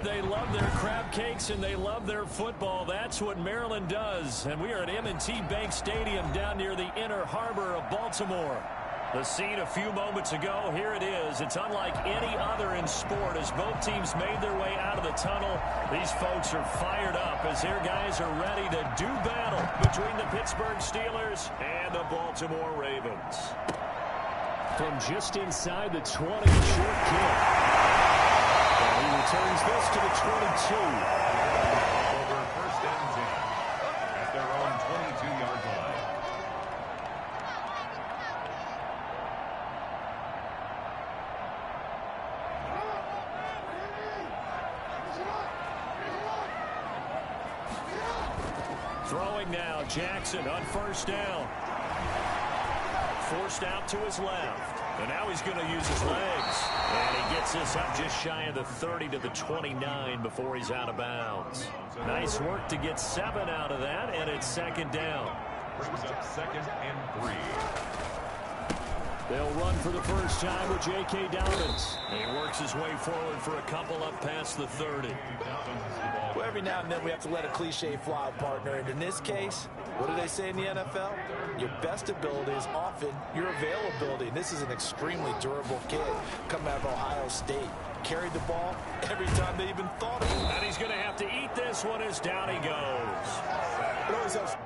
They love their crab cakes and they love their football. That's what Maryland does. And we are at M&T Bank Stadium down near the Inner Harbor of Baltimore. The scene a few moments ago, here it is. It's unlike any other in sport as both teams made their way out of the tunnel. These folks are fired up as their guys are ready to do battle between the Pittsburgh Steelers and the Baltimore Ravens. From just inside the 20, short kick. And he returns this to the 22. Over first and 10 at their own 22-yard line. Throwing now, Jackson on first down. Forced out to his left. And now he's going to use his legs. And he gets this up just shy of the 30 to the 29 before he's out of bounds. Nice work to get 7 out of that, and it's second down. Brings up 2nd and 3. They'll run for the first time with J.K. Dobbins. And he works his way forward for a couple up past the 30. Well, every now and then we have to let a cliche fly, partner. And in this case, what do they say in the NFL? Your best ability is often your availability. And this is an extremely durable kid coming out of Ohio State. Carried the ball every time they even thought of it. And he's going to have to eat this one as down he goes. It always helps.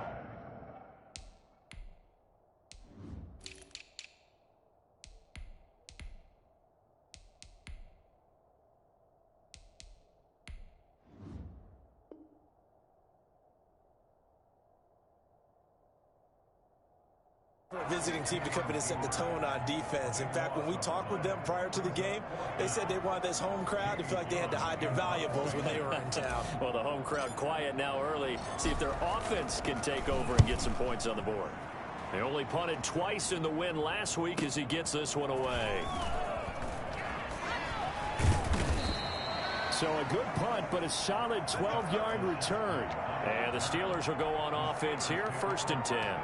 Visiting team to come in and set the tone on defense. In fact, when we talked with them prior to the game, they said they wanted this home crowd to feel like they had to hide their valuables when they were in town. Well, the home crowd quiet now early. See if their offense can take over and get some points on the board. They only punted twice in the win last week as he gets this one away. So a good punt, but a solid 12-yard return. And the Steelers will go on offense here, 1st and 10.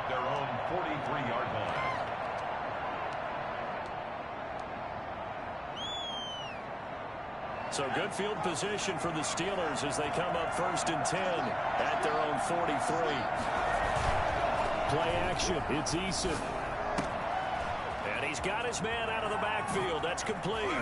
Their own 43-yard line. So good field position for the Steelers as they come up 1st and 10 at their own 43. Play action. It's Eason. And he's got his man out of the backfield. That's complete.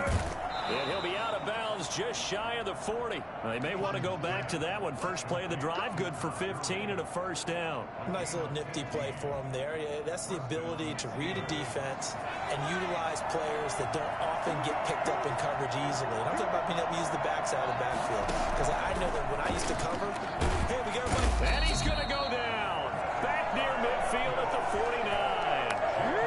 And he'll be out of bounds just shy of the 40. They may want to go back to that one. First play of the drive, good for 15 and a first down. Nice little nifty play for him there. Yeah, that's the ability to read a defense and utilize players that don't often get picked up in coverage easily. And I'm talking about being able to use the backside of the backfield. Because I know that when I used to cover, hey, we got everybody. And he's going to go down. Back near midfield at the 49.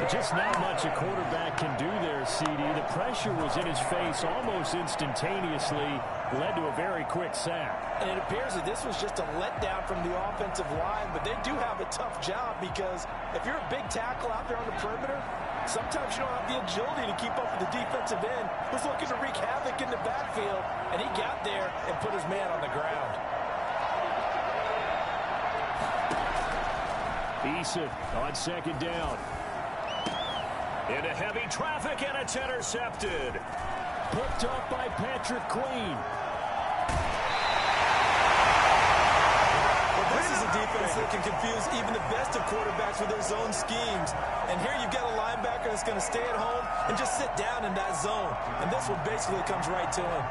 Just not much a quarterback can do there, CD. The pressure was in his face almost instantaneously, led to a very quick sack. And it appears that this was just a letdown from the offensive line, but they do have a tough job because if you're a big tackle out there on the perimeter, sometimes you don't have the agility to keep up with the defensive end who's looking to wreak havoc in the backfield, and he got there and put his man on the ground. Eason on second down. Into heavy traffic, and it's intercepted. Picked up by Patrick Queen. Well, this is a defense that can confuse even the best of quarterbacks with their zone schemes. And here you've got a linebacker that's going to stay at home and just sit down in that zone. And this one basically comes right to him.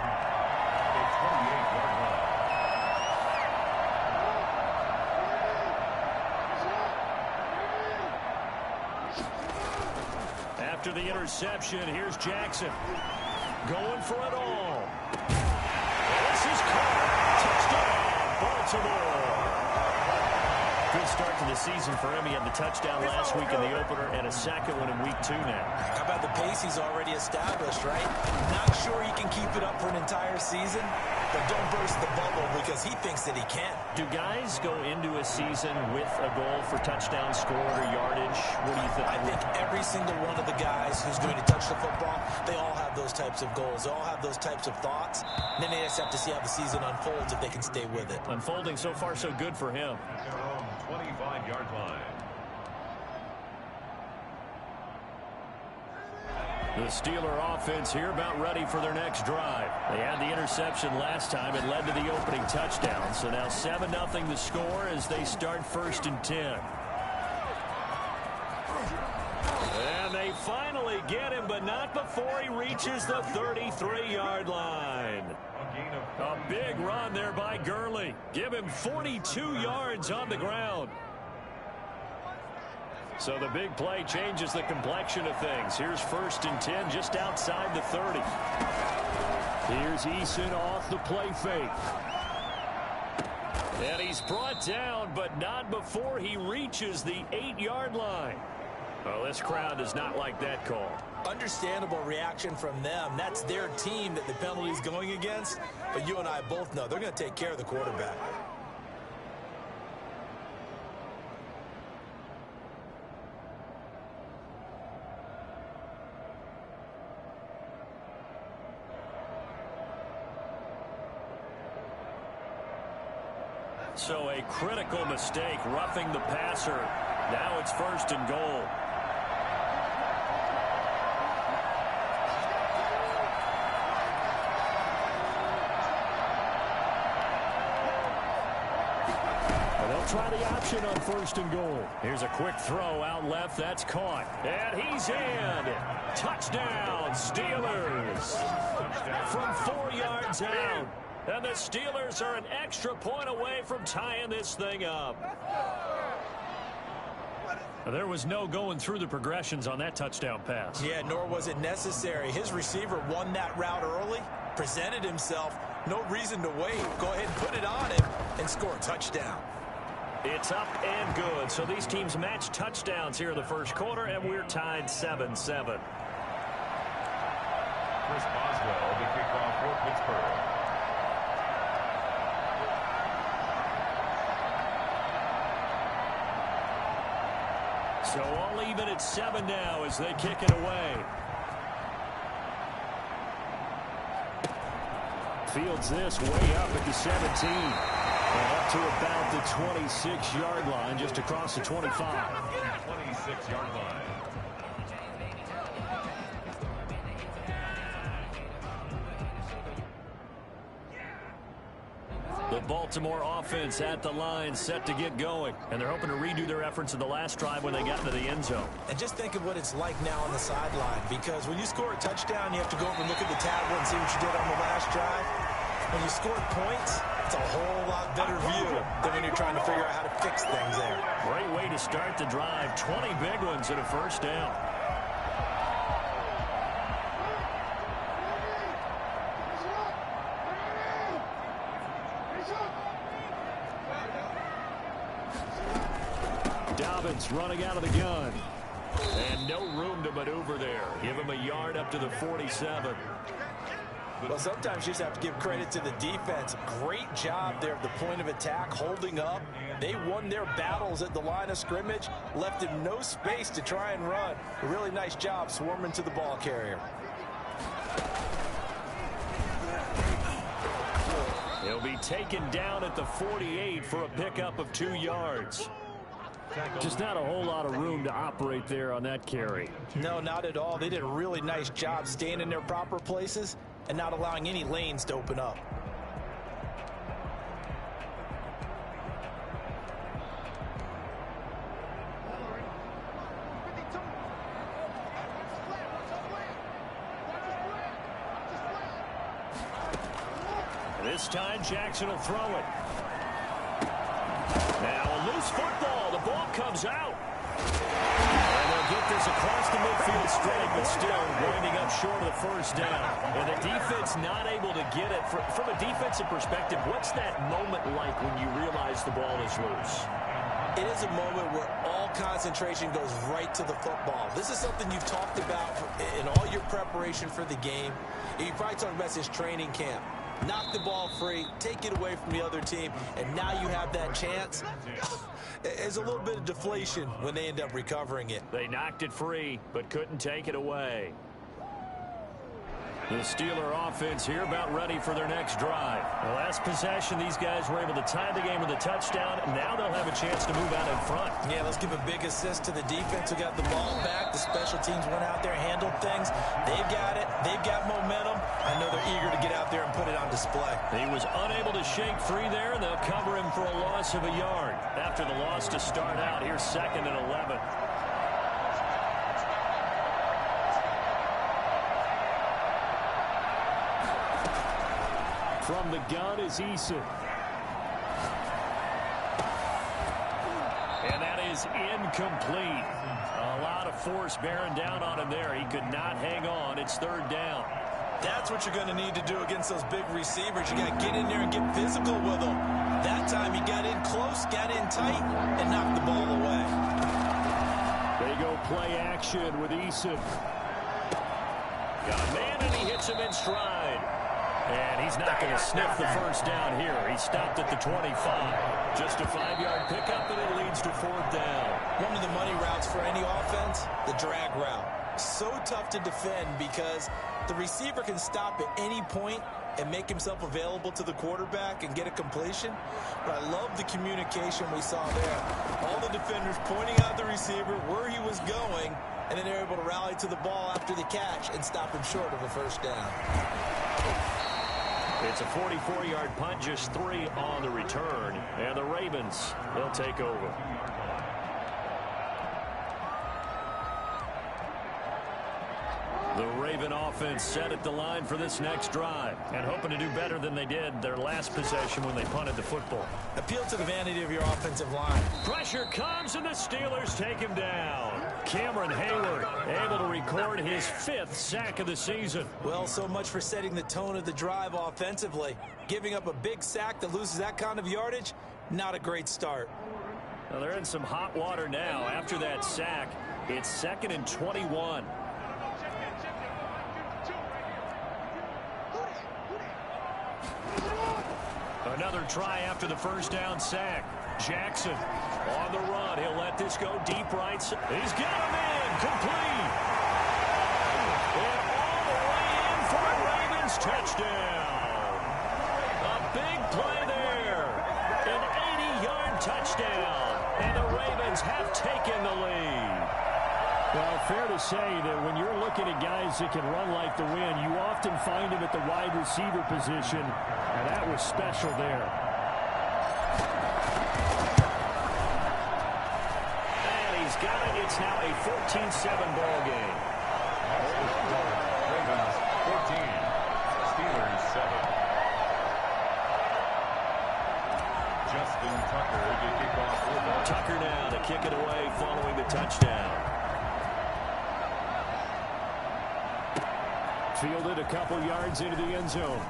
After the interception, here's Jackson. Going for it all. This is caught. Touchdown, Baltimore. Good start to the season for him. He had the touchdown last week in the opener and a second one in week 2 now. How about the pace he's already established, right? Not sure he can keep it up for an entire season, but don't burst the bubble because he thinks that he can. Do guys go into a season with a goal for touchdown scored or yardage? What do you think? I think every single one of the guys who's going to touch the football, they all have those types of goals. They all have those types of thoughts. And then they just have to see how the season unfolds if they can stay with it. Unfolding so far so good for him. 25-yard line. The Steeler offense here about ready for their next drive. They had the interception last time. It led to the opening touchdown. So now 7-0 the score as they start 1st and 10. And they finally get him, but not before he reaches the 33-yard line. A big run there by Gurley. Give him 42 yards on the ground. So the big play changes the complexion of things. Here's 1st and 10 just outside the 30. Here's Eason off the play fake. And he's brought down, but not before he reaches the 8-yard line. Well, this crowd does not like that call. Understandable reaction from them. That's their team that the penalty is going against. But you and I both know they're going to take care of the quarterback. So a critical mistake, roughing the passer. Now it's 1st and goal. Try the option on 1st and goal. Here's a quick throw out left. That's caught. And he's in. Touchdown, Steelers. From 4 yards out. And the Steelers are an extra point away from tying this thing up. There was no going through the progressions on that touchdown pass. Yeah, nor was it necessary. His receiver won that route early, presented himself. No reason to wait. Go ahead and put it on him and score a touchdown. It's up and good. So these teams match touchdowns here in the 1st quarter, and we're tied 7-7. Chris Boswell, the kickoff for Pittsburgh. So all even at 7 now as they kick it away. Fields this way up at the 17. And up to about the 26-yard line, just across the 25. 26-yard line. The Baltimore offense at the line, set to get going. And they're hoping to redo their efforts in the last drive when they got into the end zone. And just think of what it's like now on the sideline. Because when you score a touchdown, you have to go over and look at the tablet and see what you did on the last drive. When you score points, it's a whole lot better view than when you're trying to figure out how to fix things there. Great way to start the drive. 20 big ones and a 1st down. Dobbins running out of the gun. And no room to maneuver there. Give him a yard up to the 47. Well, sometimes you just have to give credit to the defense. Great job there at the point of attack, holding up. They won their battles at the line of scrimmage, left him no space to try and run. A really nice job swarming to the ball carrier. He'll be taken down at the 48 for a pickup of 2 yards. Just not a whole lot of room to operate there on that carry. No, not at all. They did a really nice job staying in their proper places and not allowing any lanes to open up. This time Jackson will throw it. Now a loose football. The ball comes out. And they'll get this across the midfield straight, but still winding up short of the 1st down. And the defense not able to get it. From a defensive perspective, what's that moment like when you realize the ball is loose? It is a moment where all concentration goes right to the football. This is something you've talked about in all your preparation for the game. You probably talked about this training camp. Knock the ball free, take it away from the other team, and now you have that chance. There's a little bit of deflation when they end up recovering it. They knocked it free, but couldn't take it away. The Steeler offense here about ready for their next drive. The last possession, these guys were able to tie the game with a touchdown. Now they'll have a chance to move out in front. Yeah, let's give a big assist to the defense who got the ball back. The special teams went out there, handled things. They've got it. They've got momentum. I know they're eager to get out there and put it on display. He was unable to shake free there, and they'll cover him for a loss of a yard. After the loss to start out, here's 2nd and 11. From the gun is Eason. And that is incomplete. A lot of force bearing down on him there. He could not hang on. It's 3rd down. That's what you're going to need to do against those big receivers. You got to get in there and get physical with them. That time he got in close, got in tight, and knocked the ball away. They go play action with Eason. Got a man, and he hits him in stride. And he's not going to sniff the first down here. He stopped at the 25. Just a 5-yard pickup, and it leads to 4th down. One of the money routes for any offense, the drag route. So tough to defend because the receiver can stop at any point and make himself available to the quarterback and get a completion. But I love the communication we saw there. All the defenders pointing out the receiver where he was going, and then they're able to rally to the ball after the catch and stop him short of a first down. It's a 44-yard punt, just 3 on the return. And the Ravens, they'll take over. The Raven offense set at the line for this next drive and hoping to do better than they did their last possession when they punted the football. Appeal to the vanity of your offensive line. Pressure comes, and the Steelers take him down. Cameron Hayward able to record his 5th sack of the season. Well, so much for setting the tone of the drive offensively. Giving up a big sack that loses that kind of yardage, not a great start. Now they're in some hot water now. After that sack, it's 2nd and 21. Another try after the first down sack. Jackson on the run. He'll let this go deep right. He's got him in. Complete. And all the way in for a Ravens touchdown. A big play there. An 80-yard touchdown. And the Ravens have taken the lead. Well, fair to say that when you're looking at guys that can run like the wind, you often find them at the wide receiver position, and that was special there. And he's got it. It's now a 14-7 ball game. Ravens 14, Steelers 7. Justin Tucker to kick off the ball. Tucker now to kick it away following the touchdown. Fielded a couple yards into the end zone.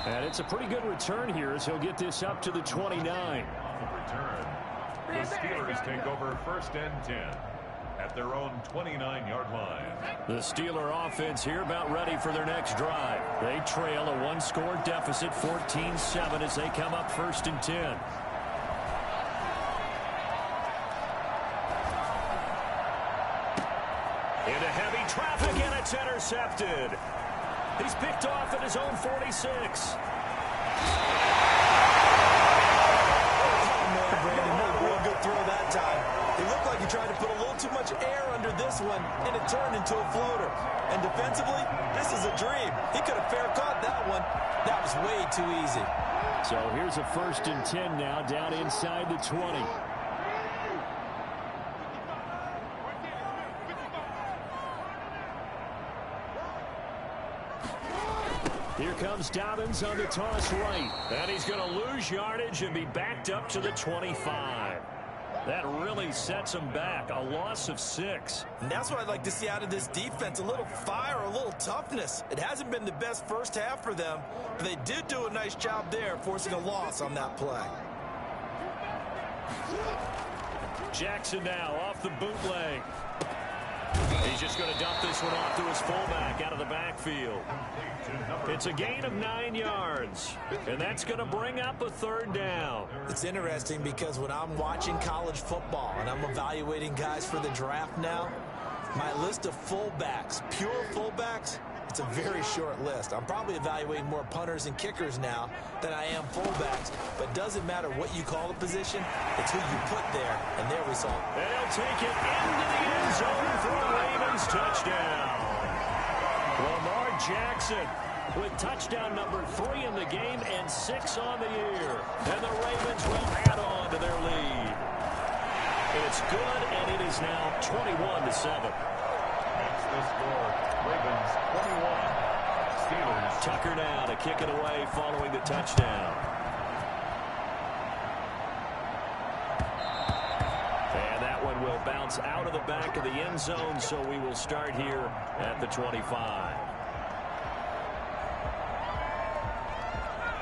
And it's a pretty good return here as he'll get this up to the 29. Return. The Steelers take over 1st and 10 at their own 29-yard line. The Steeler offense here about ready for their next drive. They trail a 1-score deficit, 14-7 as they come up 1st and 10. Into heavy traffic, and it's intercepted. He's picked off at his own 46. Brandon, no real good throw that time. It looked like he tried to put a little too much air under this one, and it turned into a floater. And defensively, this is a dream. He could have fair caught that one. That was way too easy. So here's a 1st and 10 now, down inside the 20. Here comes Dobbins on the toss right. And he's going to lose yardage and be backed up to the 25. That really sets him back. A loss of 6. And that's what I'd like to see out of this defense. A little fire, a little toughness. It hasn't been the best first half for them, but they did do a nice job there, forcing a loss on that play. Jackson now off the bootleg. He's just going to dump this one off to his fullback out of the backfield. It's a gain of 9 yards, and that's going to bring up a 3rd down. It's interesting because when I'm watching college football and I'm evaluating guys for the draft now, My list of fullbacks, pure fullbacks, it's a very short list. I'm probably evaluating more punters and kickers now than I am fullbacks, but doesn't matter what you call the position, it's who you put there, and there we saw it. And he'll take it into the end zone for a Ravens touchdown. Lamar Jackson with touchdown number 3 in the game and 6 on the year. And the Ravens will add on to their lead. It's good, and it is now 21-7. That's the score. Ravens 21. Steelers. Tucker now to kick it away following the touchdown. And that one will bounce out of the back of the end zone, so we will start here at the 25.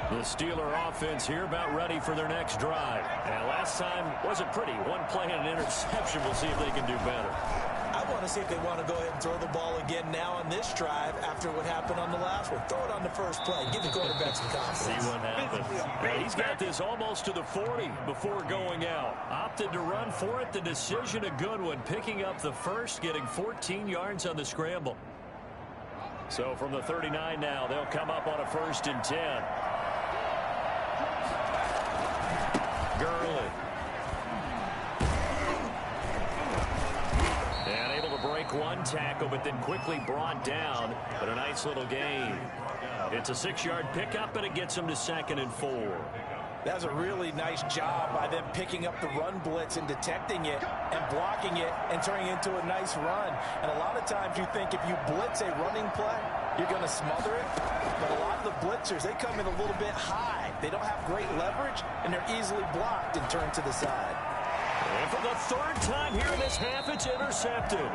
The Steeler offense here about ready for their next drive. And last time wasn't pretty. One play and an interception. We'll see if they can do better. I want to see if they want to go ahead and throw the ball again now on this drive after what happened on the last one. Throw it on the first play. Give the quarterback some confidence. See what happens. Well, he's got this almost to the 40 before going out. Opted to run for it. The decision a good one. Picking up the first, getting 14 yards on the scramble. So from the 39 now, they'll come up on a 1st and 10. Gurley. And able to break one tackle, but then quickly brought down. But a nice little gain. It's a 6-yard pickup, and it gets him to 2nd and 4. That was a really nice job by them picking up the run blitz and detecting it and blocking it and turning it into a nice run. And a lot of times you think if you blitz a running play, you're going to smother it. But a lot of the blitzers, they come in a little bit high. They don't have great leverage, and they're easily blocked and turned to the side. And for the 3rd time here in this half, it's intercepted.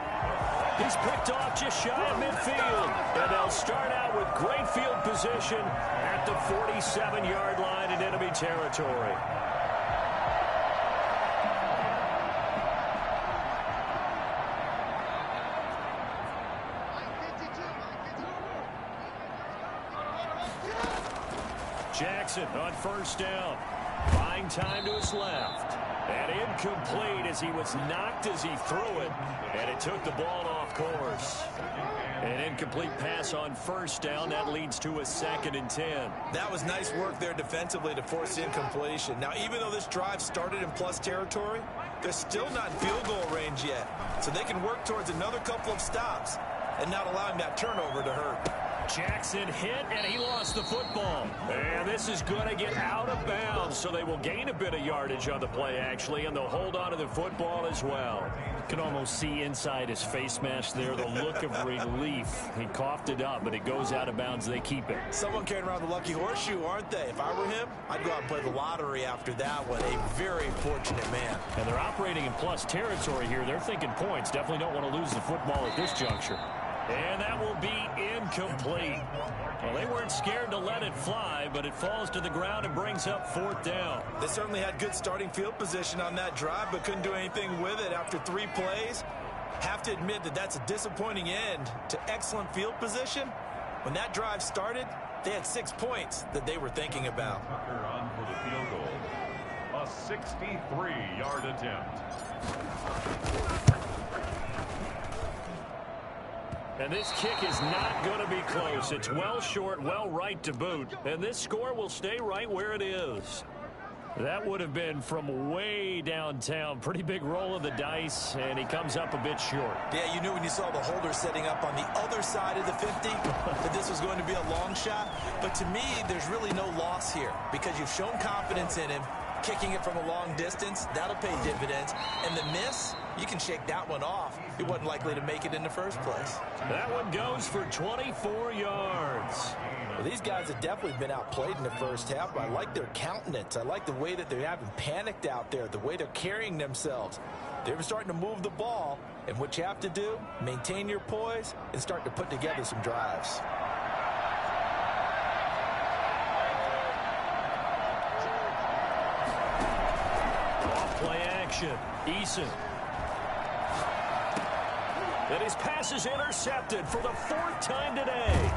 He's picked off just shy of midfield. And they'll start out with great field position at the 47-yard line in enemy territory. Jackson on 1st down. Buying time to his left. And incomplete as he was knocked as he threw it. And it took the ball off course. An incomplete pass on 1st down. That leads to a 2nd and 10. That was nice work there defensively to force incompletion. Now, even though this drive started in plus territory, they're still not in field goal range yet. So they can work towards another couple of stops and not allowing that turnover to hurt. Jackson hit, and he lost the football. And this is going to get out of bounds, so they will gain a bit of yardage on the play, actually, and they'll hold on to the football as well. You can almost see inside his face mask there the look of relief. He coughed it up, but it goes out of bounds. They keep it. Someone carrying around the lucky horseshoe, aren't they? If I were him, I'd go out and play the lottery after that one. A very fortunate man. And they're operating in plus territory here. They're thinking points. Definitely don't want to lose the football at this juncture. And that will be incomplete. Well, they weren't scared to let it fly, but it falls to the ground and brings up 4th down. They certainly had good starting field position on that drive, but couldn't do anything with it after 3 plays. Have to admit that that's a disappointing end to excellent field position. When that drive started, they had 6 points that they were thinking about. Tucker on for the field goal. A 63-yard attempt. And this kick is not going to be close. It's well short, well right to boot. And this score will stay right where it is. That would have been from way downtown. Pretty big roll of the dice, and he comes up a bit short. Yeah, you knew when you saw the holder setting up on the other side of the 50 that this was going to be a long shot. But to me, there's really no loss here because you've shown confidence in him. Kicking it from a long distance, that'll pay dividends. And the miss, you can shake that one off. He wasn't likely to make it in the first place. That one goes for 24 yards. Well, these guys have definitely been outplayed in the first half, but I like their countenance. I like the way that they haven't panicked out there, the way they're carrying themselves. They're starting to move the ball, and what you have to do, maintain your poise and start to put together some drives. Play action. Eason. And his pass is intercepted for the 4th time today.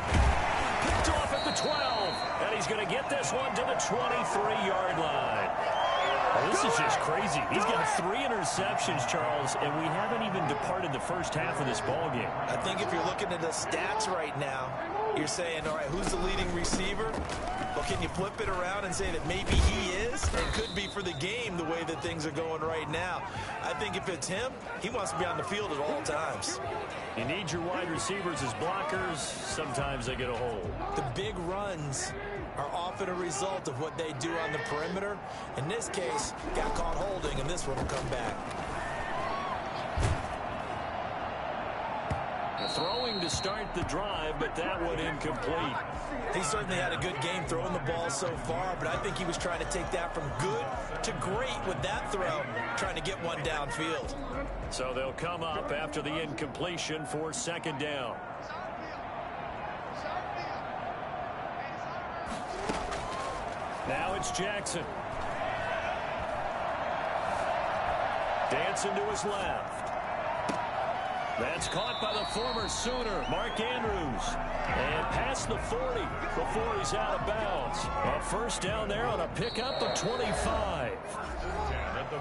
Picked off at the 12. And he's going to get this one to the 23-yard line. Oh, this is just crazy. He's got 3 interceptions, Charles, and we haven't even departed the first half of this ball game. I think if you're looking at the stats right now, you're saying, all right, who's the leading receiver? Well, can you flip it around and say that maybe he is? It could be for the game the way that things are going right now. I think if it's him, he wants to be on the field at all times. You need your wide receivers as blockers. Sometimes they get a hold. The big runs are often a result of what they do on the perimeter. In this case, got caught holding, and this one will come back. Throwing to start the drive, but that one incomplete. He certainly had a good game throwing the ball so far, but I think he was trying to take that from good to great with that throw, trying to get one downfield. So they'll come up after the incompletion for second down. Now it's Jackson. Dancing to his left. That's caught by the former Sooner, Mark Andrews. And past the 40 before he's out of bounds. A first down there on a pickup of 25.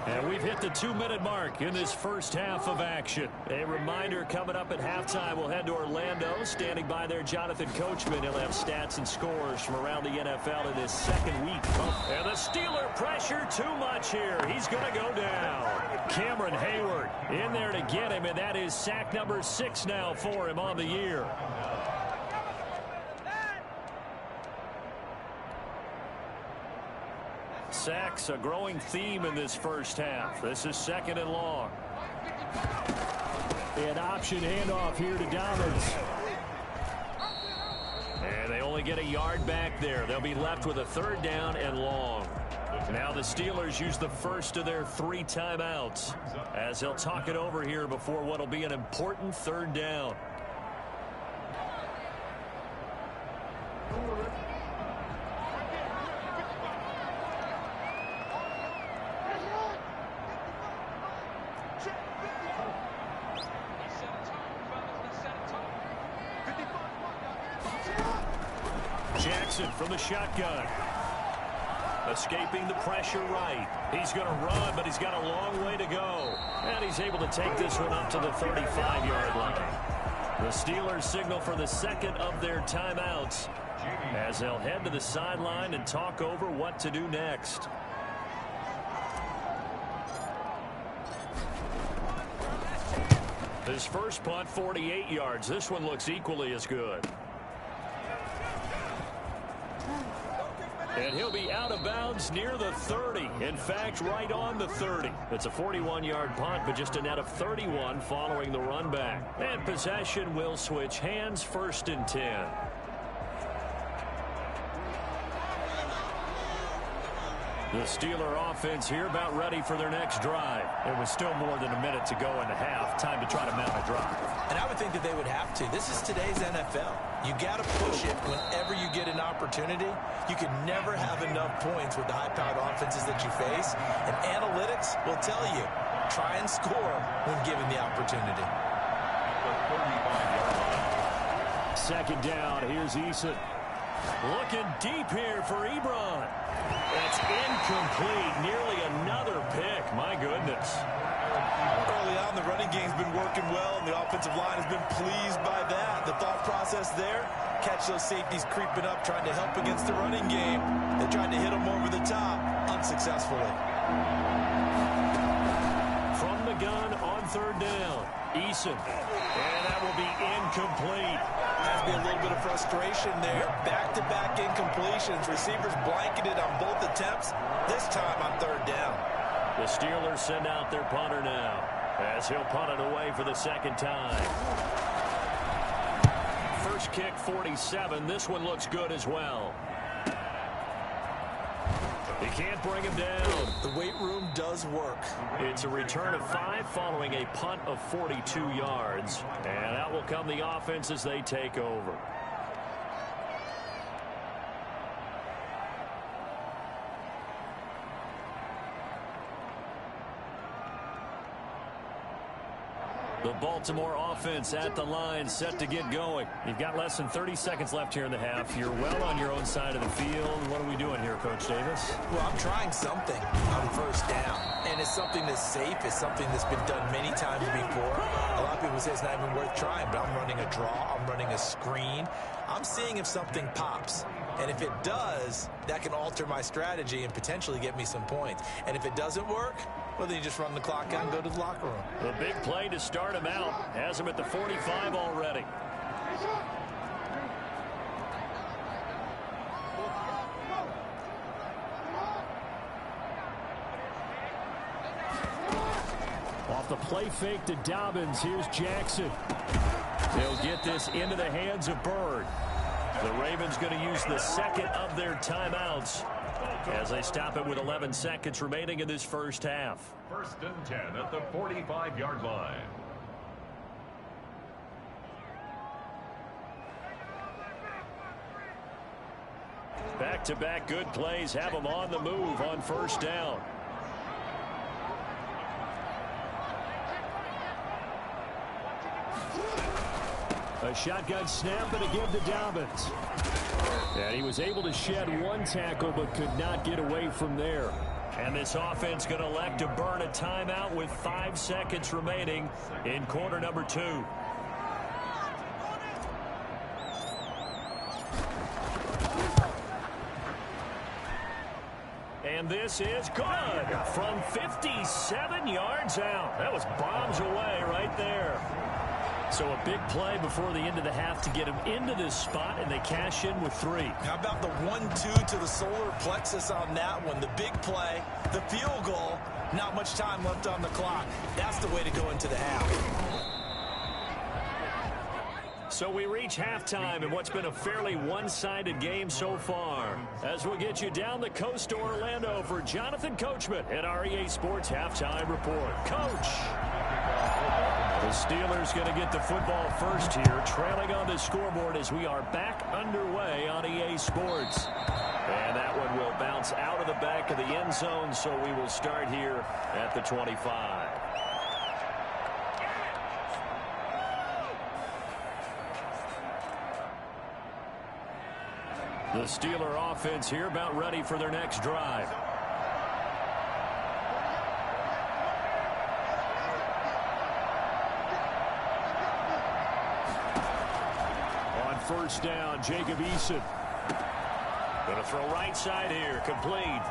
And we've hit the 2-minute mark in this first half of action. A reminder, coming up at halftime, we'll head to Orlando. Standing by there, Jonathan Coachman. He'll have stats and scores from around the NFL in this second week. And the Steeler pressure too much here. He's going to go down. Cameron Hayward in there to get him, and that is sack number 6 now for him on the year. Sacks, a growing theme in this first half. This is second and long. An option handoff here to Dobbins. And they only get a yard back there. They'll be left with a third down and long. Now the Steelers use the first of their 3 timeouts as they'll talk it over here before what will be an important third down. Jackson from the shotgun. Escaping the pressure right. He's going to run, but he's got a long way to go. And he's able to take this one up to the 35-yard line. The Steelers signal for the second of their timeouts as they'll head to the sideline and talk over what to do next. His first punt, 48 yards. This one looks equally as good. And he'll be out of bounds near the 30. In fact, right on the 30. It's a 41-yard punt, but just a net of 31 following the run back. And possession will switch hands, 1st and 10. The Steeler offense here about ready for their next drive. It was still more than a minute to go in the half. Time to try to mount a drive. And I would think that they would have to. This is today's NFL. You got to push it whenever you get an opportunity. You can never have enough points with the high-powered offenses that you face. And analytics will tell you, try and score when given the opportunity. Second down. Here's Eason. Looking deep here for Ebron. That's incomplete. Nearly another pick. My goodness. Early on, the running game's been working well, and the offensive line has been pleased by that. The thought process there, catch those safeties creeping up, trying to help against the running game. They tried to hit them over the top, unsuccessfully. From the gun on third down, Eason. And that will be incomplete. Has to be a little bit of frustration there. Back-to-back incompletions. Receivers blanketed on both attempts, this time on third down. The Steelers send out their punter now as he'll punt it away for the second time. First kick, 47. This one looks good as well. He can't bring him down. The weight room does work. It's a return of 5 following a punt of 42 yards. And out will come the offense as they take over. The Baltimore offense at the line, set to get going. You've got less than 30 seconds left here in the half. You're well on your own side of the field. What are we doing here, Coach Davis? Well, I'm trying something on first down. And it's something that's safe. It's something that's been done many times before. A lot of people say it's not even worth trying, but I'm running a draw. I'm running a screen. I'm seeing if something pops. And if it does, that can alter my strategy and potentially get me some points. And if it doesn't work, well, then you just run the clock out and go to the locker room. The big play to start him out. Has him at the 45 already. Off the play fake to Dobbins. Here's Jackson. They'll get this into the hands of Bird. The Ravens going to use the second of their timeouts as they stop it with 11 seconds remaining in this first half. 1st and 10 at the 45-yard line. Back-to-back good plays have them on the move on first down. A shotgun snap and a give to Dobbins. And he was able to shed one tackle but could not get away from there. And this offense going to elect to burn a timeout with 5 seconds remaining in quarter number 2. And this is good from 57 yards out. That was bombs away right there. So a big play before the end of the half to get him into this spot, and they cash in with 3. How about the 1-2 to the solar plexus on that one? The big play, the field goal, not much time left on the clock. That's the way to go into the half. So we reach halftime in what's been a fairly one-sided game so far. As we'll get you down the coast to Orlando for Jonathan Coachman at our EA Sports Halftime Report. Coach! The Steelers going to get the football first here, trailing on the scoreboard as we are back underway on EA Sports. And that one will bounce out of the back of the end zone, so we will start here at the 25. The Steeler offense here about ready for their next drive. On first down, Jacob Eason. Going to throw right side here, complete.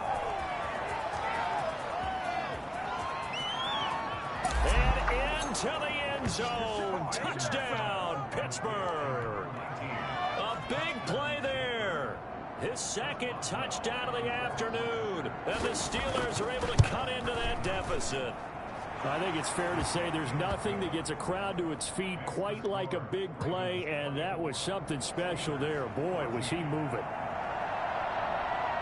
And into the end zone. Touchdown, Pittsburgh. A big play there. His second touchdown of the afternoon. And the Steelers are able to cut into that deficit. I think it's fair to say there's nothing that gets a crowd to its feet quite like a big play, and that was something special there. Boy, was he moving.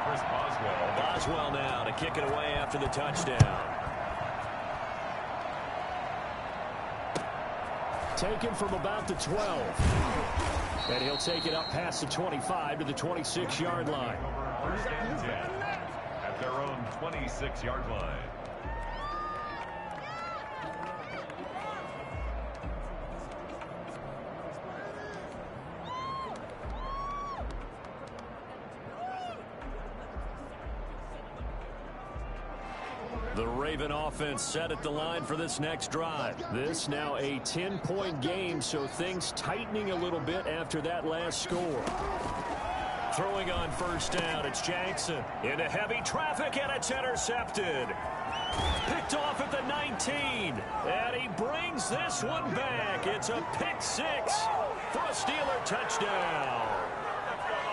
Chris Boswell. Boswell now to kick it away after the touchdown. Taken from about the 12. And he'll take it up past the 25 to the 26-yard line. 1st and 10 at their own 26-yard line. The Raven offense set at the line for this next drive. This now a 10-point game, so things tightening a little bit after that last score. Throwing on first down, it's Jackson. Into heavy traffic, and it's intercepted. Picked off at the 19. And he brings this one back. It's a pick 6 for a Steeler touchdown.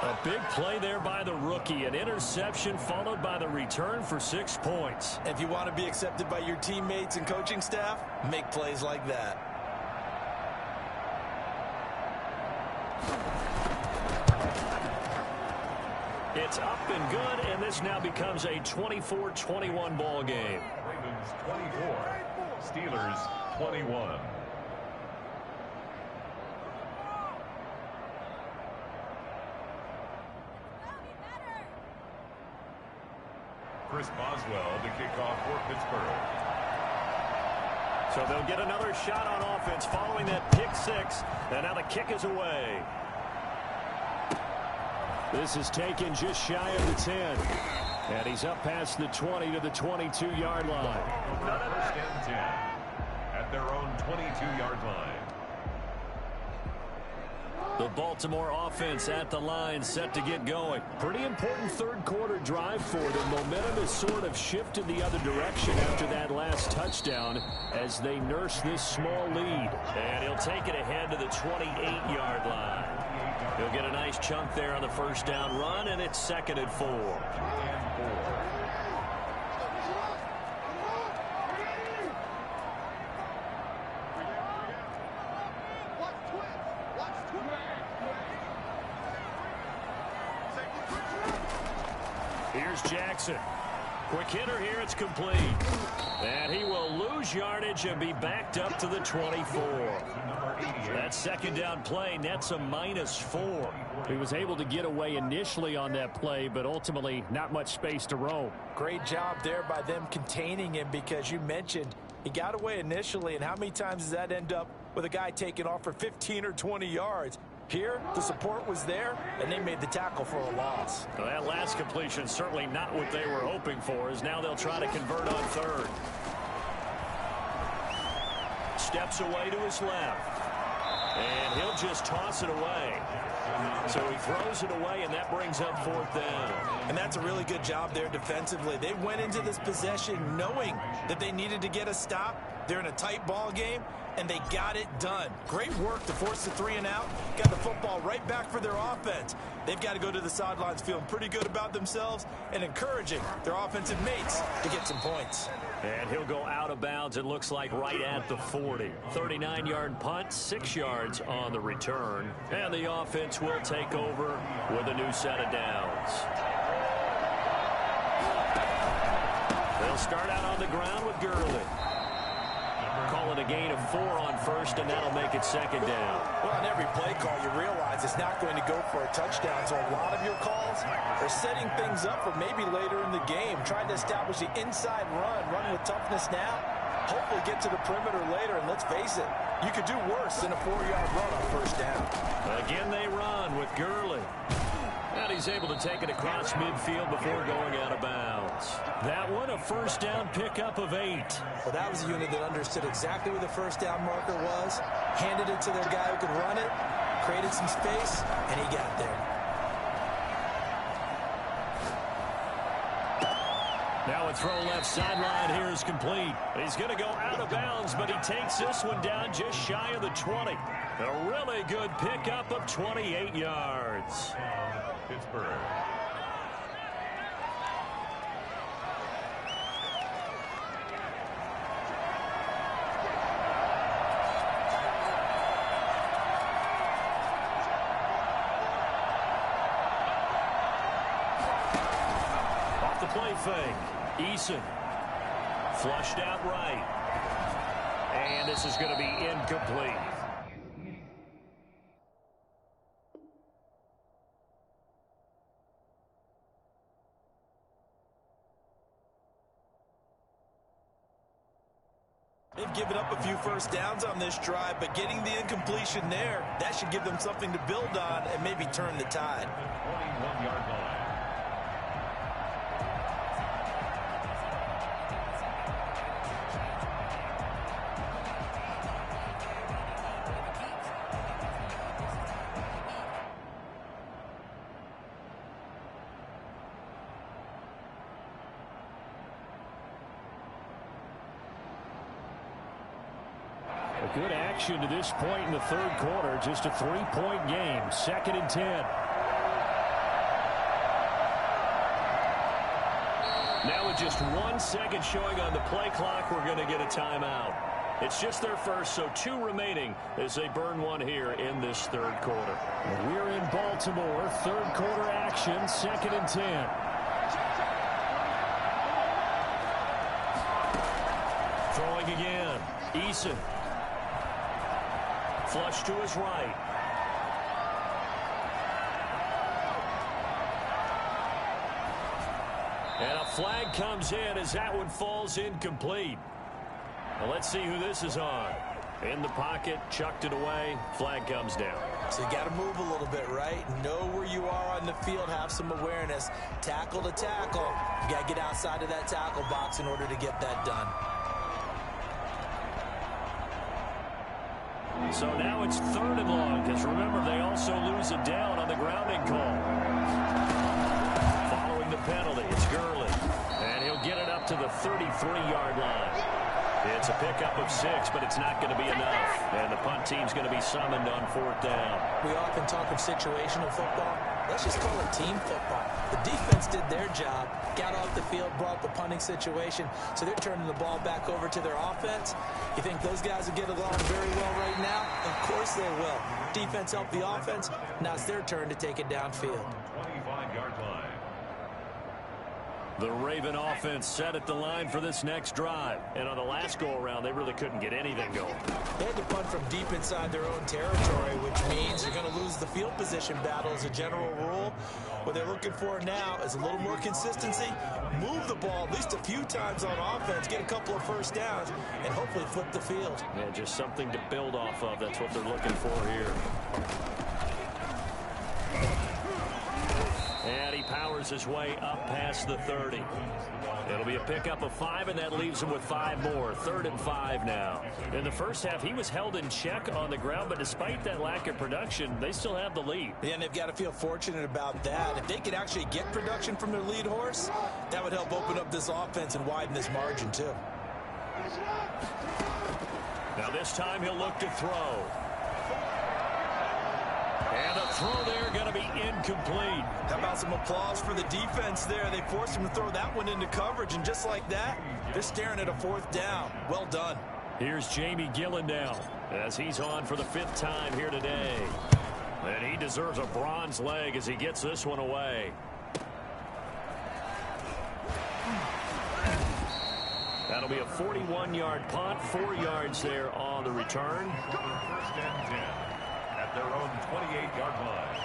A big play there by the rookie. An interception followed by the return for 6 points. If you want to be accepted by your teammates and coaching staff, make plays like that. It's up and good, and this now becomes a 24-21 ball game. Ravens 24, Steelers 21. Chris Boswell to kick off for Pittsburgh. So they'll get another shot on offense following that pick six. And now the kick is away. This is taken just shy of the 10. And he's up past the 20 to the 22-yard line. First and 10 at their own 22-yard line. The Baltimore offense at the line, set to get going. Pretty important third-quarter drive for them. Momentum has sort of shifted the other direction after that last touchdown as they nurse this small lead. And he'll take it ahead to the 28-yard line. He'll get a nice chunk there on the first down run, and it's 2nd and 4. Here's Jackson. Quick hitter here, it's complete. And he will lose yardage and be backed up to the 24. That second down play nets a -4. He was able to get away initially on that play, but ultimately not much space to roam. Great job there by them containing him, because you mentioned he got away initially, and how many times does that end up with a guy taking off for 15 or 20 yards? Here, the support was there, and they made the tackle for a loss. Well, that last completion certainly not what they were hoping for, as now they'll try to convert on third. Steps away to his left. And he'll just toss it away. So he throws it away, and that brings up 4th down. And that's a really good job there defensively. They went into this possession knowing that they needed to get a stop. They're in a tight ball game, and they got it done. Great work to force the 3 and out. Got the football right back for their offense. They've got to go to the sidelines feeling pretty good about themselves and encouraging their offensive mates to get some points. And he'll go out of bounds, it looks like, right at the 40. 39-yard punt, 6 yards on the return. And the offense will take over with a new set of downs. They'll start out on the ground with Gurley. Call it a gain of 4 on first, and that'll make it 2nd down. Well, on every play call, you realize it's not going to go for a touchdown, so a lot of your calls are setting things up for maybe later in the game, trying to establish the inside run with toughness now, hopefully get to the perimeter later, and let's face it, you could do worse than a 4-yard run on first down. Again, they run with Gurley. And he's able to take it across midfield before going out of bounds. That one, a first down pickup of 8. Well, that was a unit that understood exactly where the first down marker was, handed it to their guy who could run it, created some space, and he got there. Now a throw left sideline here is complete. He's going to go out of bounds, but he takes this one down just shy of the 20. A really good pickup of 28 yards. Pittsburgh. Off the play fake. Eason. Flushed out right. And this is going to be incomplete. They've given up a few first downs on this drive, but getting the incompletion there, that should give them something to build on and maybe turn the tide. 21-yard line. Good action to this point in the third quarter. Just a 3-point game. 2nd and 10. Now with just 1 second showing on the play clock, we're going to get a timeout. It's just their first, so 2 remaining as they burn one here in this third quarter. And we're in Baltimore. Third quarter action. 2nd and 10. Throwing again. Eason. Flush to his right. And a flag comes in as that one falls incomplete. Well, let's see who this is on. In the pocket, chucked it away, flag comes down. So you got to move a little bit, right? Know where you are on the field, have some awareness. Tackle to tackle. You got to get outside of that tackle box in order to get that done. So now it's 3rd and long, because remember, they also lose it down on the grounding call. Following the penalty, it's Gurley. And he'll get it up to the 33-yard line. It's a pickup of 6, but it's not going to be enough. And the punt team's going to be summoned on 4th down. We often talk of situational football. Let's just call it team football. The defense did their job, got off the field, brought the punting situation, so they're turning the ball back over to their offense. You think those guys will get along very well right now? Of course they will. Defense helped the offense. Now it's their turn to take it downfield. 25-yard line. The Raven offense set at the line for this next drive. And on the last go-around, they really couldn't get anything going. They had to punt from deep inside their own territory, which means you're going to lose the field position battle as a general rule. What they're looking for now is a little more consistency. Move the ball at least a few times on offense, get a couple of first downs, and hopefully flip the field. Yeah, just something to build off of. That's what they're looking for here. And he powers his way up past the 30. It'll be a pickup of 5, and that leaves him with 5 more. 3rd and 5 now. In the first half, he was held in check on the ground, but despite that lack of production, they still have the lead. Yeah, and they've got to feel fortunate about that. If they could actually get production from their lead horse, that would help open up this offense and widen this margin, too. Now this time he'll look to throw. And the throw there going to be incomplete. How about some applause for the defense there? They forced him to throw that one into coverage, and just like that, they're staring at a 4th down. Well done. Here's Jamie Gillen now, as he's on for the 5th time here today. And he deserves a bronze leg as he gets this one away. That'll be a 41-yard punt, 4 yards there on the return. 1st and 10. At their own 28-yard line.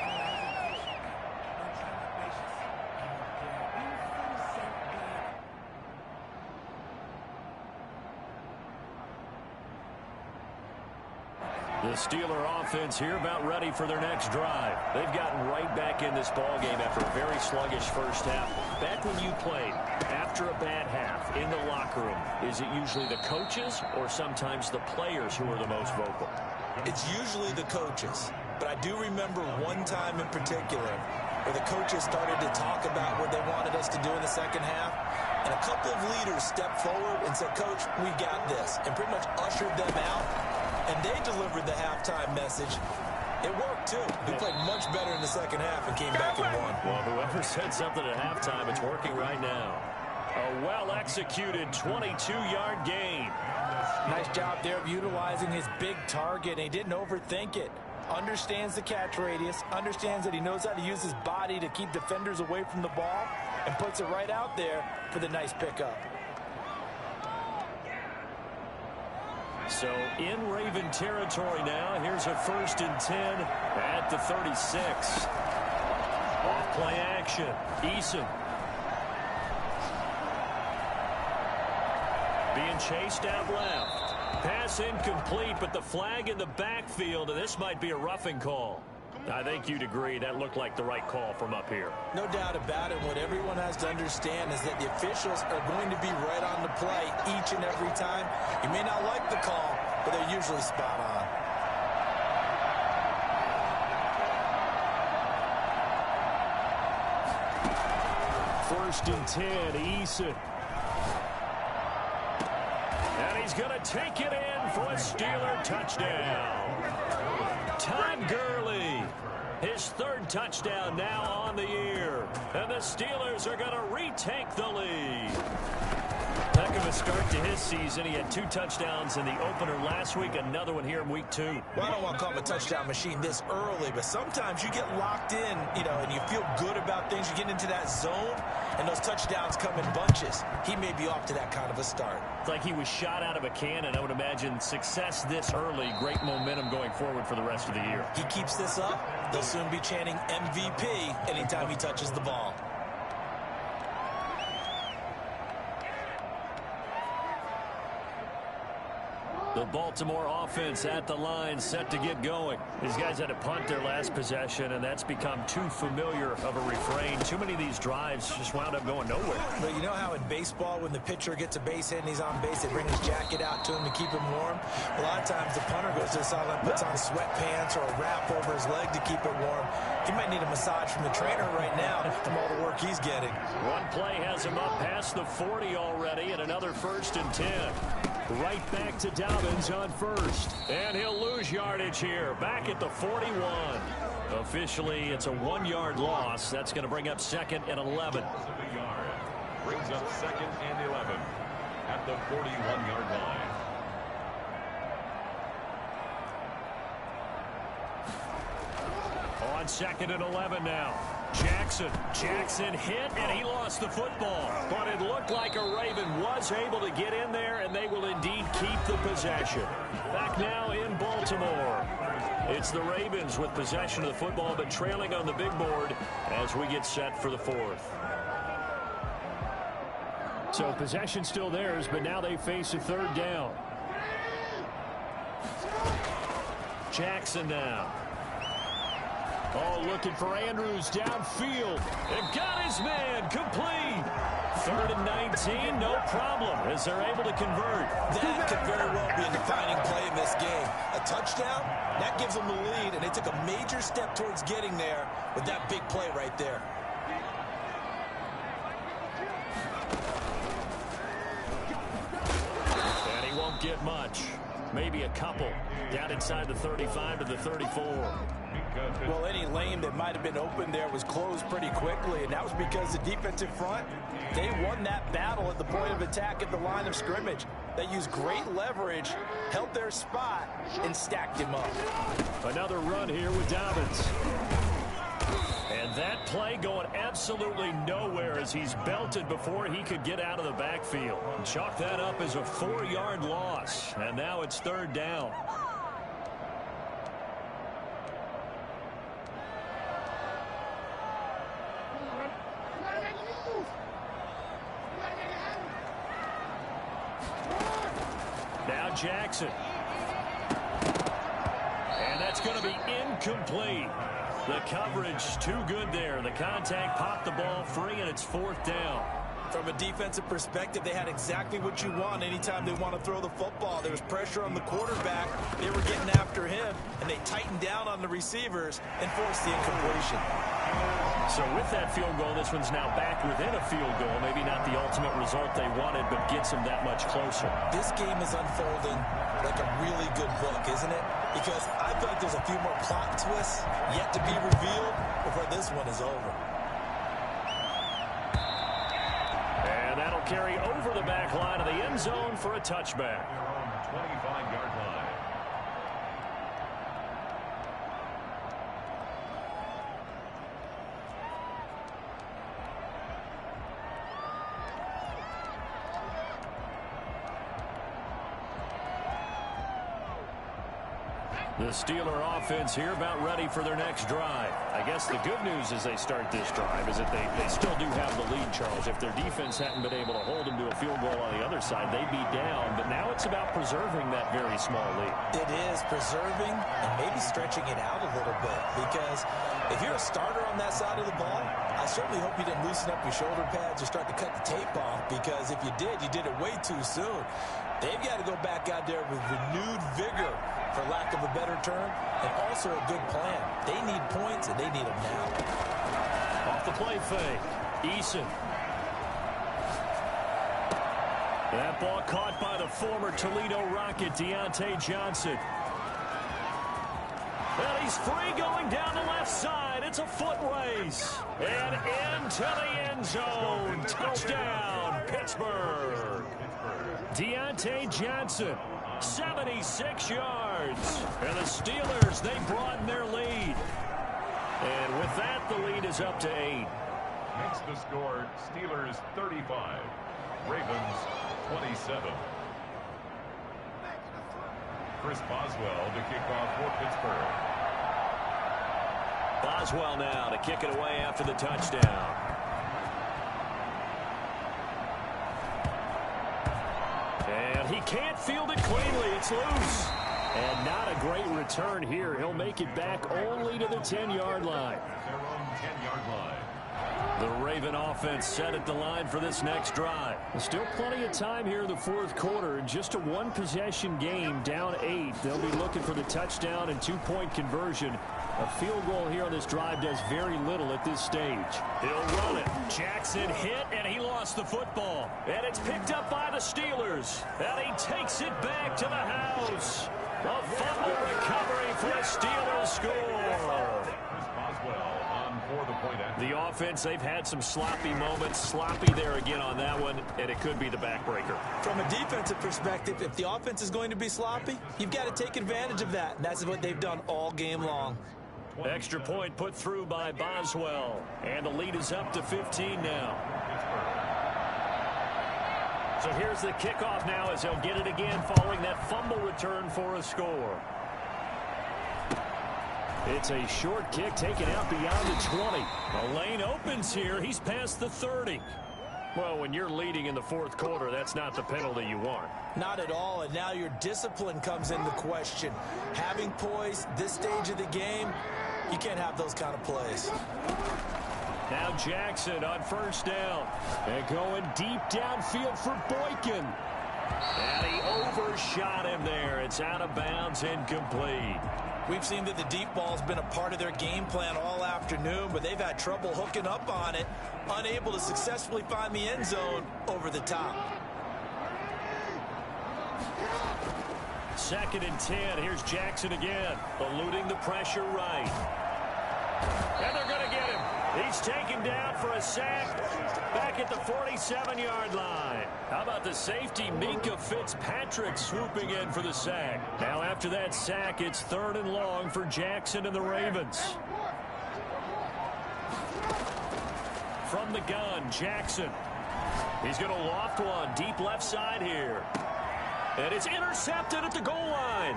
The Steeler offense here about ready for their next drive. They've gotten right back in this ballgame after a very sluggish first half. Back when you played, after a bad half in the locker room, is it usually the coaches or sometimes the players who are the most vocal? It's usually the coaches, but I do remember one time in particular where the coaches started to talk about what they wanted us to do in the second half, and a couple of leaders stepped forward and said, "Coach, we got this," and pretty much ushered them out, and they delivered the halftime message. It worked, too. We played much better in the second half and came back and won. Well, whoever said something at halftime, it's working right now. A well-executed 22-yard gain. Nice job there of utilizing his big target, and he didn't overthink it. Understands the catch radius, understands that he knows how to use his body to keep defenders away from the ball, and puts it right out there for the nice pickup. So in Raven territory now, here's a 1st and 10 at the 36. Off play action. Eason. Being chased out left. Pass incomplete, but the flag in the backfield, and this might be a roughing call. I think you'd agree that looked like the right call from up here. No doubt about it. What everyone has to understand is that the officials are going to be right on the play each and every time. You may not like the call, but they're usually spot on. First and 10, Eason. And he's going to take it in for a Steeler touchdown. Todd Gurley, his 3rd touchdown now on the year. And the Steelers are going to retake the lead. Heck of a start to his season. He had 2 touchdowns in the opener last week, another one here in week 2. Well, I don't want to call him a touchdown machine this early, but sometimes you get locked in, and you feel good about things. You get into that zone, and those touchdowns come in bunches. He may be off to that kind of a start. It's like he was shot out of a cannon. I would imagine success this early, great momentum going forward for the rest of the year. He keeps this up, they'll soon be chanting MVP anytime he touches the ball. The Baltimore offense at the line, set to get going. These guys had to punt their last possession, and that's become too familiar of a refrain. Too many of these drives just wound up going nowhere. But you know how in baseball, when the pitcher gets a base hit and he's on base, they bring his jacket out to him to keep him warm? A lot of times the punter goes to the sideline, puts on sweatpants or a wrap over his leg to keep it warm. He might need a massage from the trainer right now from all the work he's getting. One play has him up past the 40 already, and another 1st and 10. Right back to Dobbins on first. And he'll lose yardage here, back at the 41. Officially, it's a 1-yard loss. That's going to bring up 2nd and 11. Brings up 2nd and 11 at the 41-yard line. On 2nd and 11 now. Jackson hit, and he lost the football. But it looked like a Raven was able to get in there, and they will indeed keep the possession. Back now in Baltimore. It's the Ravens with possession of the football, but trailing on the big board as we get set for the 4th. So possession still theirs, but now they face a 3rd down. Jackson now. Oh, looking for Andrews downfield. And got his man complete. 3rd and 19, no problem, as they're able to convert. That could very well be a defining play in this game. A touchdown, that gives them the lead, and they took a major step towards getting there with that big play right there. And he won't get much. Maybe a couple. Down inside the 35 to the 34. Well, any lane that might have been open there was closed pretty quickly, and that was because the defensive front, they won that battle at the point of attack at the line of scrimmage. They used great leverage, held their spot, and stacked him up. Another run here with Dobbins. And that play going absolutely nowhere as he's belted before he could get out of the backfield. Chalk that up as a 4-yard loss, and now it's 3rd down. Now Jackson. And that's going to be incomplete. The coverage too good there. The contact popped the ball free, and it's 4th down. From a defensive perspective, they had exactly what you want anytime they want to throw the football. There was pressure on the quarterback. They were getting after him, and they tightened down on the receivers and forced the incompletion. So with that field goal, this one's now back within a field goal. Maybe not the ultimate result they wanted, but gets them that much closer. This game is unfolding like a really good book, isn't it? Because I feel like there's a few more plot twists yet to be revealed before this one is over. And that'll carry over the back line of the end zone for a touchback. 25-yard line. The Steeler offense here about ready for their next drive. I guess the good news as they start this drive is that they still do have the lead, Charles. If their defense hadn't been able to hold them to a field goal on the other side, they'd be down. But now it's about preserving that very small lead. It is preserving and maybe stretching it out a little bit. Because if you're a starter on that side of the ball, I certainly hope you didn't loosen up your shoulder pads or start to cut the tape off. Because if you did it way too soon. They've got to go back out there with renewed vigor, for lack of a better term, and also a good plan. They need points, and they need them now. Off the play fake, Eason. That ball caught by the former Toledo Rocket, Deontay Johnson. And he's free going down the left side. It's a foot race. And into the end zone. Touchdown, Pittsburgh. Deontay Johnson, 76 yards. And the Steelers, they broaden their lead. And with that, the lead is up to 8. Makes the score Steelers 35, Ravens 27. Chris Boswell to kick off for Pittsburgh. Boswell now to kick it away after the touchdown. And And he can't field it cleanly. It's loose. And not a great return here. He'll make it back only to the 10-yard line. Their own 10-yard line. The Raven offense set at the line for this next drive. Still plenty of time here in the fourth quarter. Just a one-possession game, down 8. They'll be looking for the touchdown and two-point conversion. A field goal here on this drive does very little at this stage. He'll run it. Jackson hit, and he lost the football. And it's picked up by the Steelers. And he takes it back to the house. A fumble recovery for a Steelers score. Chris Boswell on for the point after. The offense, they've had some sloppy moments. Sloppy there again on that one, and it could be the backbreaker. From a defensive perspective, if the offense is going to be sloppy, you've got to take advantage of that. And that's what they've done all game long. Extra point put through by Boswell. And the lead is up to 15 now. So here's the kickoff now as they'll get it again following that fumble return for a score. It's a short kick taken out beyond the 20. The lane opens here. He's past the 30. Well, when you're leading in the fourth quarter, that's not the penalty you want. Not at all, and now your discipline comes into question. Having poise this stage of the game, you can't have those kind of plays. Now Jackson on first down. And going deep downfield for Boykin. And he overshot him there. It's out of bounds, incomplete. We've seen that the deep ball's been a part of their game plan all afternoon, but they've had trouble hooking up on it, unable to successfully find the end zone over the top. 2nd and 10. Here's Jackson again, eluding the pressure right. And they're going to get him. He's taken down for a sack back at the 47-yard line. How about the safety, Minka Fitzpatrick, swooping in for the sack. Now after that sack, it's 3rd and long for Jackson and the Ravens. From the gun, Jackson. He's going to loft one deep left side here. And it's intercepted at the goal line.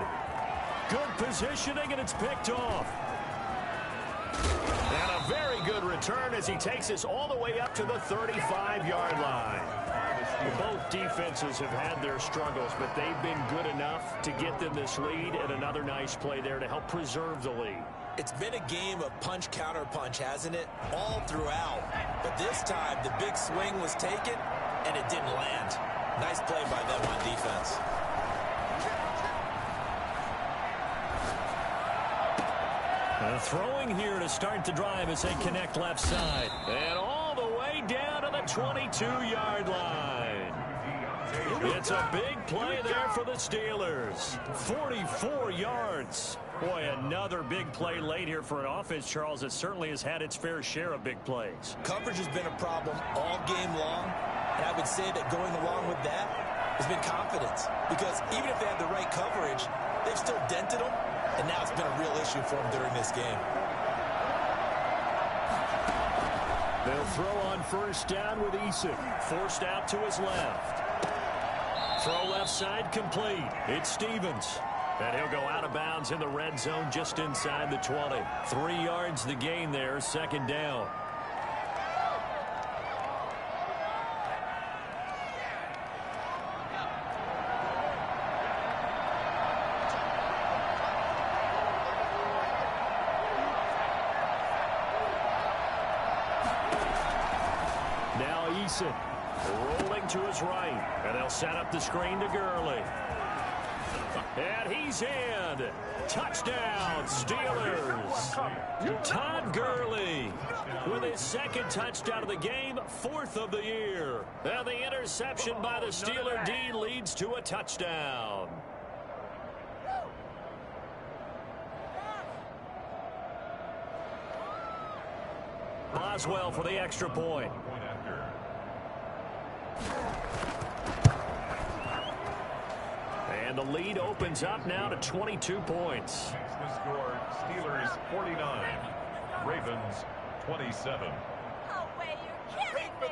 Good positioning, and it's picked off. And a very good return as he takes us all the way up to the 35-yard line. Both defenses have had their struggles, but they've been good enough to get them this lead, and another nice play there to help preserve the lead. It's been a game of punch-counter-punch, hasn't it? All throughout. But this time, the big swing was taken, and it didn't land. Nice play by them on defense. Throwing here to start the drive as they connect left side. And all the way down to the 22-yard line. It's a big play there for the Steelers. 44 yards. Boy, another big play late here for an offense, Charles, that certainly has had its fair share of big plays. Coverage has been a problem all game long, and I would say that going along with that has been confidence. Because even if they had the right coverage, they've still dented them, and now it's been a real issue for them during this game. They'll throw on first down with Eason. Forced out to his left. Throw left side complete. It's Stevens. And he'll go out of bounds in the red zone just inside the 20. 3 yards the gain there, 2nd down. Now Eason rolling to his right. And they'll set up the screen to Gurley. And he's in. Touchdown, Steelers. Todd Gurley with his 2nd touchdown of the game, 4th of the year. And the interception by the Steeler D leads to a touchdown. Boswell for the extra point. And the lead opens up now to 22 points. The score, Steelers 49, Ravens 27. Oh, wait, you're kidding me.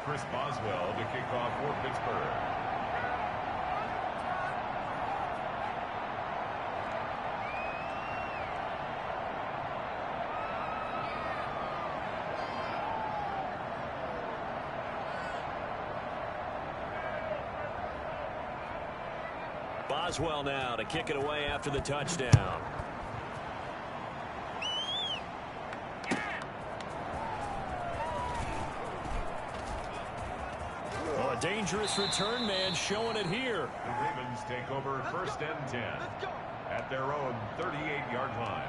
Chris Boswell to kick off for Pittsburgh. Boswell now to kick it away after the touchdown. Oh, a dangerous return man showing it here. The Ravens take over 1st and 10 at their own 38-yard line.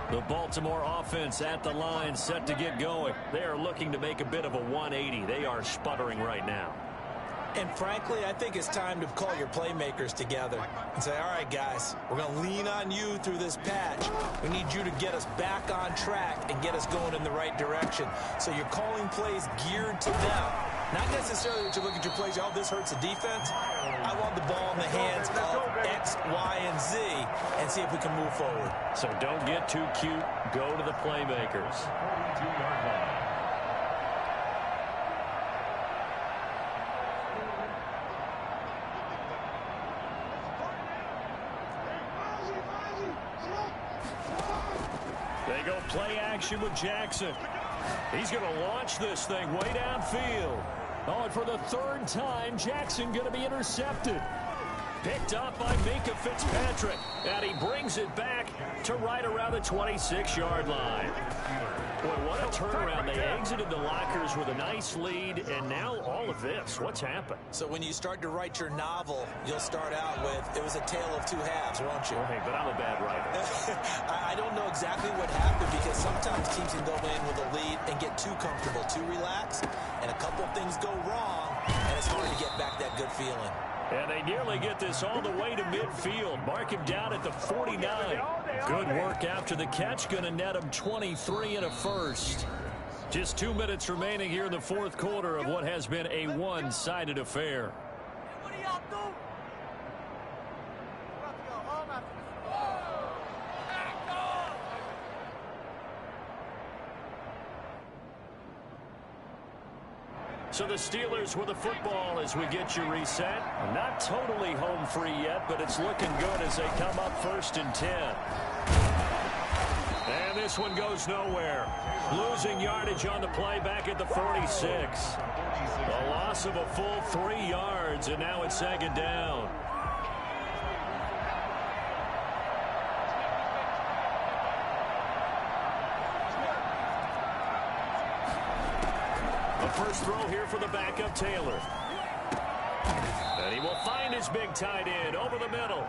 The Baltimore offense at the line, set to get going. They are looking to make a bit of a 180. They are sputtering right now. And frankly, I think it's time to call your playmakers together and say, all right, guys, we're going to lean on you through this patch. We need you to get us back on track and get us going in the right direction. So you're calling plays geared to them. Not necessarily that you look at your plays, oh, this hurts the defense. I want the ball in the hands of X, Y, and Z and see if we can move forward. So don't get too cute. Go to the playmakers. 42-yard line. They go play action with Jackson. He's going to launch this thing way downfield. Oh, and for the third time, Jackson going to be intercepted. Picked up by Minka Fitzpatrick. And he brings it back to right around the 26-yard line. Boy, what a turnaround. They exited the lockers with a nice lead, and now all of this. What's happened? So when you start to write your novel, you'll start out with, it was a tale of two halves, won't you? Hey, but I'm a bad writer. I don't know exactly what happened because sometimes teams can go in with a lead and get too comfortable, too relaxed, and a couple of things go wrong, and it's hard to get back that good feeling. And they nearly get this all the way to midfield. Mark him down at the 49. Good work after the catch. Going to net him 23 and a first. Just 2 minutes remaining here in the fourth quarter of what has been a one-sided affair. What do y'all do? We're about to go home after this. So the Steelers with the football as we get you reset. Not totally home free yet, but it's looking good as they come up 1st and 10. And this one goes nowhere. Losing yardage on the play back at the 46. A loss of a full 3 yards, and now it's 2nd down. First throw here for the backup Taylor. And he will find his big tight end over the middle.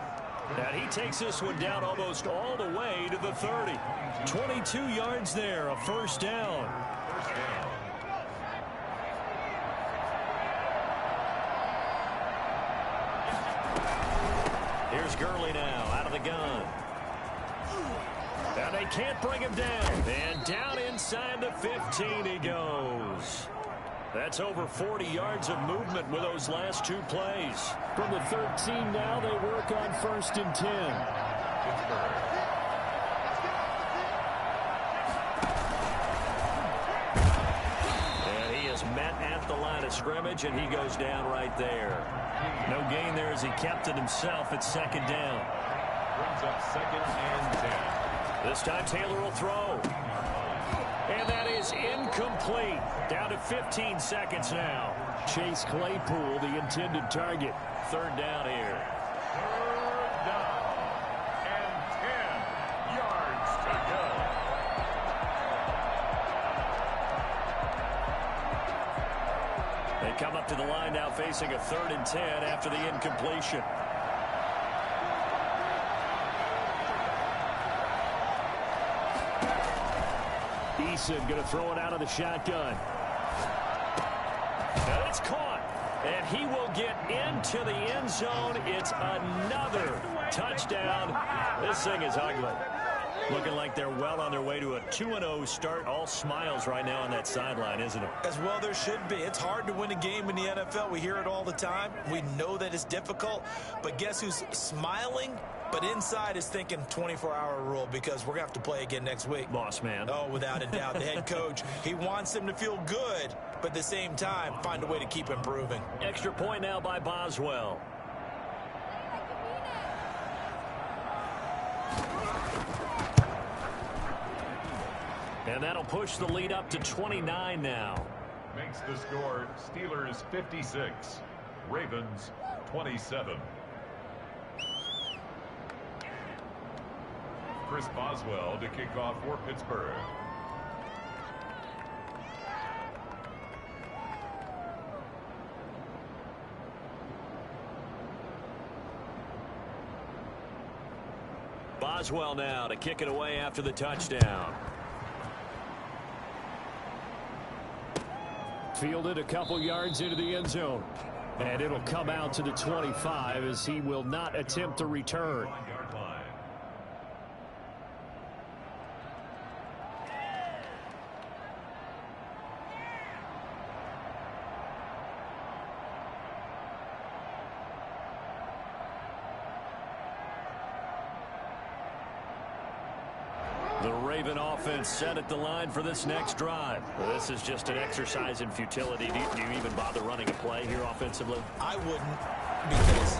And he takes this one down almost all the way to the 30. 22 yards there, a 1st down. Here's Gurley now out of the gun. And they can't bring him down. And down inside the 15 he goes. That's over 40 yards of movement with those last 2 plays. From the 13 now, they work on 1st and 10. And he is met at the line of scrimmage, and he goes down right there. No gain there as he kept it himself at 2nd down. Brings up 2nd and 10. This time Taylor will throw. And that is incomplete. Down to 15 seconds now. Chase Claypool, the intended target. 3rd down here. 3rd down and 10 yards to go. They come up to the line now facing a 3rd and 10 after the incompletion. Eason going to throw it out of the shotgun. And it's caught. And he will get into the end zone. It's another touchdown. This thing is ugly. Looking like they're well on their way to a 2-0 start. All smiles right now on that sideline, isn't it? As well there should be. It's hard to win a game in the NFL. We hear it all the time. We know that it's difficult. But guess who's smiling? But inside is thinking 24-hour rule because we're going to have to play again next week. Boss man. Oh, without a doubt. The head coach, he wants them to feel good, but at the same time, find a way to keep improving. Extra point now by Boswell. And that'll push the lead up to 29 now. Makes the score Steelers 56, Ravens 27. Chris Boswell to kick off for Pittsburgh. Boswell now to kick it away after the touchdown. Fielded a couple yards into the end zone. And it'll come out to the 25 as he will not attempt to return. The Raven offense set at the line for this next drive. Well, this is just an exercise in futility. Do you even bother running a play here offensively? I wouldn't, because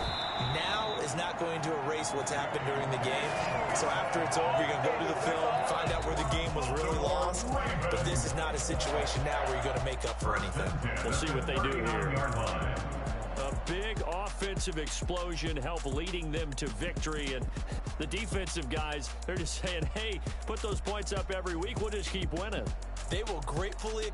now is not going to erase what's happened during the game. So after it's over, you're going to go to the film, find out where the game was really lost. But this is not a situation now where you're going to make up for anything. We'll see what they do here. A big offensive explosion helped leading them to victory. And the defensive guys, they're just saying, hey, put those points up every week. We'll just keep winning. They will gratefully